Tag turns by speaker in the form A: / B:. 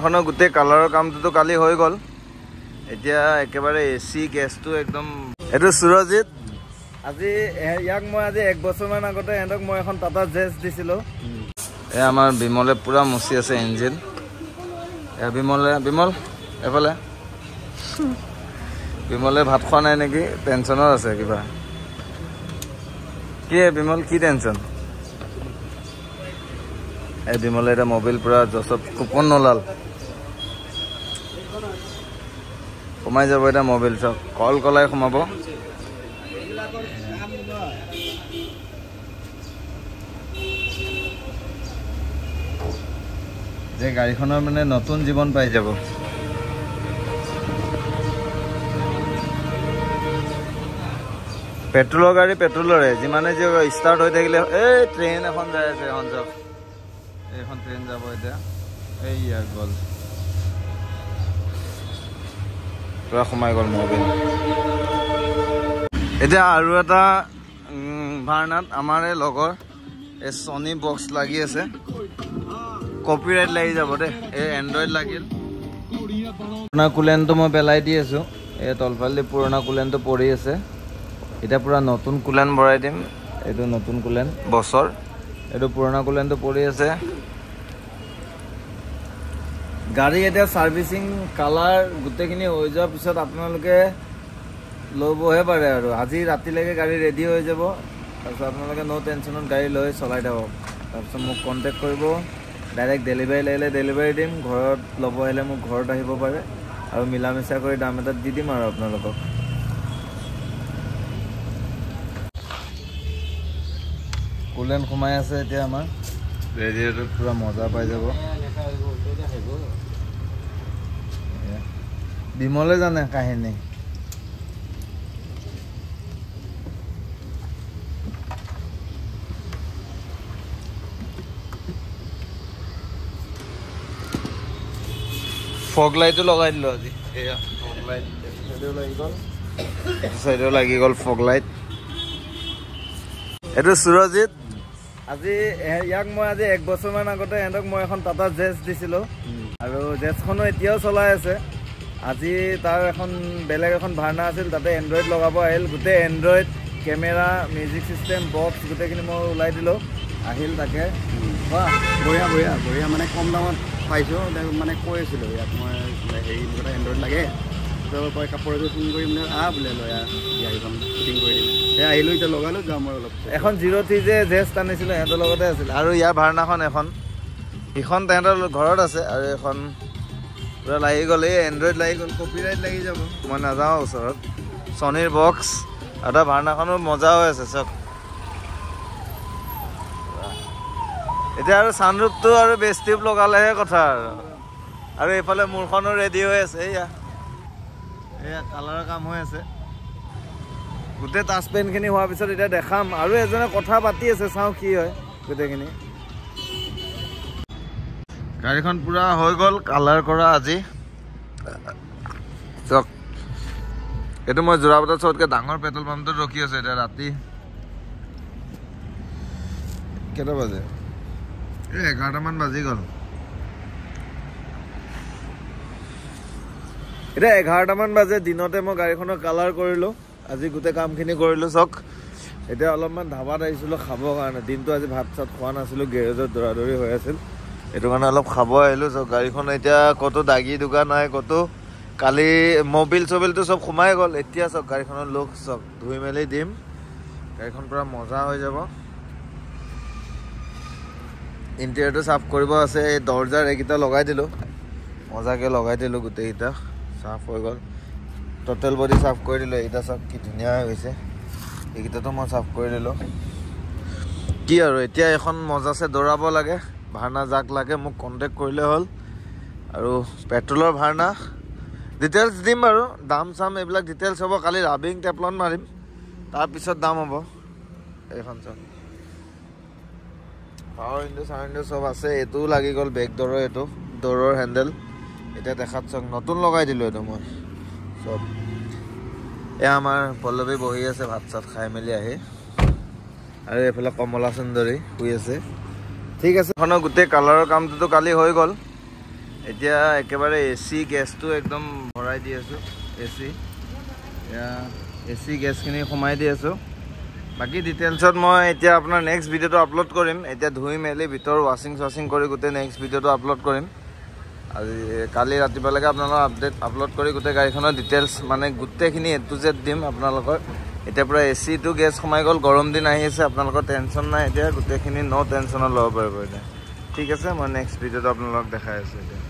A: এখনৰ গোটেই কালাৰৰ কামটো কালি হৈ গ'ল। এতিয়া একেবাৰে এচি গেছটো একদম এইটো সুৰজিত আজি ইয়াক মই আজি 1 বছৰমান আগতে এহঁতক মই এখন টাটা জেছ দিছিলোঁ। এই আমাৰ বিমলে পুৰা মুচি আছে ইঞ্জিন। বিমল এফালে বিমলে ভাত খোৱা নাই নেকি, টেনশ্যনত আছে কিবা। কি বিমল কি টেনশ্যন? এই বিমলে এটা মোবাইল পুৰা জছত কুপন নলাল, সোমাই যাব এটা মোবাইল চব কল কলাই সোমাব। যে গাড়ীখনৰ মানে নতুন জীৱন পাই যাব। পেট্ৰলৰ গাড়ী পেট্ৰলৰে যিমানে যে ষ্টাৰ্ট হৈ থাকিলে এই ট্ৰেইন এখন যাই আছে, এখন যাওক এইখন ট্ৰেইন যাব এতিয়া। এইয়া গ'ল পুৰা সোমাই গ'ল মোবাইল। এতিয়া আৰু এটা ভাৰনাত আমাৰ এই লগৰ এই ছনী বক্স লাগি আছে, কপিৰাইট লাগি যাব দেই। এই এণ্ড্ৰইড লাগিল। পুৰণা কুলেনটো মই পেলাই দি আছোঁ, এই তলফালে পুৰণা কুলেনটো পৰি আছে। এতিয়া পুৰা নতুন কুলেন ভৰাই দিম। এইটো নতুন কুলেন বছৰ, এইটো পুৰণা কুলেনটো পৰি আছে। গাড়ী এতিয়া ছাৰ্ভিচিং কালাৰ গোটেইখিনি হৈ যোৱাৰ পিছত আপোনালোকে ল'বহে পাৰে আৰু আজি ৰাতিলৈকে গাড়ী ৰেডি হৈ যাব। তাৰপিছত আপোনালোকে ন' টেনশ্যনত গাড়ী লৈ চলাই থাকক। তাৰপিছত মোক কণ্টেক্ট কৰিব, ডাইৰেক্ট ডেলিভাৰী লাগিলে ডেলিভাৰী দিম, ঘৰত ল'ব আহিলে মোক ঘৰত আহিব পাৰে আৰু মিলা মিছা কৰি দাম এটা দি দিম আৰু আপোনালোকক। কুলেন সোমাই আছে এতিয়া আমাৰ ৰেডিঅ'টোত, পুৰা মজা পাই যাব। বিমলে জানে কাহিনী। ফগ লাইটো লগাই দিলোঁ আজি। এয়া ফগ লাইট লাগি গ'ল, এইটো চাইডেও লাগি গ'ল ফগ লাইট। এইটো সুৰজিত আজি ইয়াক মই আজি 1 বছৰমান আগতে এহঁতক মই এখন টাটা জেছ দিছিলোঁ আৰু জেছখনো এতিয়াও চলাই আছে। আজি তাৰ এখন বেলেগ এখন ভাৰনা আছিল, তাতে এণ্ড্ৰইড লগাব আহিল। গোটেই Android camera music system box গোটেইখিনি মই ওলাই দিলোঁ, আহিল তাকে।
B: বঢ়িয়া বঢ়িয়া বঢ়িয়া, মানে কম দামত পাইছোঁ। মানে কৈ আছিলোঁ ইয়াত মই হেৰি মোক এটা এণ্ড্ৰইড লাগে, কয় কাপোৰ এযোৰ ফোন কৰি মানে বোলে লৈ গাড়ীখন ফিটিং কৰি দিম। সেই আহিলোঁ, এতিয়া লগালোঁ, যাম মই অলপ।
A: এখন 03 যে জেছ টানিছিলোঁ সিহঁতৰ লগতে আছিল। আৰু ইয়াৰ ভাৰনাখন এখন, সিখন তেহেঁতৰ ঘৰত আছে। আৰু এখন পুৰা লাগি গ'ল, এই এণ্ড্ৰইড লাগি গ'ল, কপিৰাইট লাগি যাব। মই নাযাওঁ ওচৰত। ছনীৰ বক্স আৰু তাৰ ভাৰনাখনো মজা হৈ আছে চব। এতিয়া আৰু ছানৰুফটো আৰু বেছ টিউব লগালেহে কথা আৰু এইফালে মোৰখনো ৰেডি হৈ আছে। এয়া কালাৰৰ কাম হৈ আছে। গোটেই টাচ পেনখিনি হোৱাৰ পিছত এতিয়া দেখাম। আৰু এজনে কথা পাতি আছে, চাওঁ কি হয় গোটেইখিনি। গাড়ীখন পুৰা হৈ গ'ল কালাৰ কৰা আজি। চাওক, এইটো মই যোৰাবাটত চবতকৈ ডাঙৰ পেট্ৰল পাম্পটোত ৰখি আছোঁ। এতিয়া ৰাতি কেইটা বাজে? 11টামান বাজি গ'ল। এতিয়া 11টামান বাজে। দিনতে মই গাড়ীখনৰ কালাৰ কৰিলোঁ, আজি গোটেই কামখিনি কৰিলোঁ। চাওক, এতিয়া অলপমান ধাবাত আহিছিলোঁ খাবৰ কাৰণে। দিনটো আজি ভাত চাত খোৱা নাছিলোঁ, গেৰেজত দৌৰাদৌৰি হৈ আছিল, সেইটো কাৰণে অলপ খাব আহিলোঁ। চাওক, গাড়ীখন এতিয়া ক'তো দাগি দুগা নাই, ক'তো কালি মবিল চবিলটো চব সোমাই গ'ল। এতিয়া চাওক গাড়ীখনৰ লুক চাওক, ধুই মেলি দিম, গাড়ীখন পূৰা মজা হৈ যাব। ইণ্টেৰিয়ৰটো চাফ কৰিব আছে। এই দৰ্জাৰ এইকেইটা লগাই দিলোঁ, মজাকৈ লগাই দিলোঁ, গোটেইকেইটা চাফ হৈ গ'ল। টোটেল বডি চাফ কৰি দিলোঁ। এইকেইটা চাওক কি ধুনীয়া হৈ গৈছে, এইকেইটাতো মই চাফ কৰি দিলোঁ। কি আৰু এতিয়া এখন মজাছে দৌৰাব লাগে। ভাৰনা যাক লাগে মোক কণ্টেক্ট কৰিলে হ'ল। আৰু পেট্ৰলৰ ভাৰনা ডিটেইলছ দিম বাৰু, দাম চাম এইবিলাক ডিটেইলছ হ'ব। কালি ৰাবিং টেপলন মাৰিম, তাৰপিছত দাম হ'ব। এইখন চাওক, পাৱাৰ উইণ্ডো চাৱাৰ উইণ্ডো চব আছে। এইটোও লাগি গ'ল, বেক ডৰৰ, এইটো ডৰৰ হেণ্ডেল এতিয়া দেখাত চাওক নতুন লগাই দিলোঁ এইটো মই চব। এয়া আমাৰ পল্লৱী বহি আছে ভাত চাত খাই মেলি আহি, আৰু এইফালে কমলা সুন্দৰী শুই আছে। ঠিক আছে, এখনৰ গোটেই কালাৰৰ কামটোতো কালি হৈ গ'ল। এতিয়া একেবাৰে এচি গেছটো একদম ভৰাই দি আছোঁ এচি গেছখিনি সোমাই দি আছোঁ বাকী ডিটেইলছত মই এতিয়া আপোনাৰ নেক্সট ভিডিঅ'টো আপলোড কৰিম এতিয়া ধুই মেলি ভিতৰ ৱাশ্বিং কৰি গোটেই নেক্সট ভিডিঅ'টো আপলোড কৰিম আজি কালি ৰাতিপুৱালৈকে আপোনালোকৰ আপলোড কৰি গোটেই গাড়ীখনৰ ডিটেইলছ মানে গোটেইখিনি A to Z দিম আপোনালোকৰ এতিয়া পুৰা এচিটো গেছ সোমাই গ'ল গৰম দিন আহি আছে আপোনালোকৰ টেনশ্যন নাই এতিয়া গোটেইখিনি ন' টেনশ্যনত ল'ব পাৰিব এতিয়া ঠিক আছে মই নেক্সট ভিডিঅ'টো আপোনালোকক দেখাই আছোঁ এতিয়া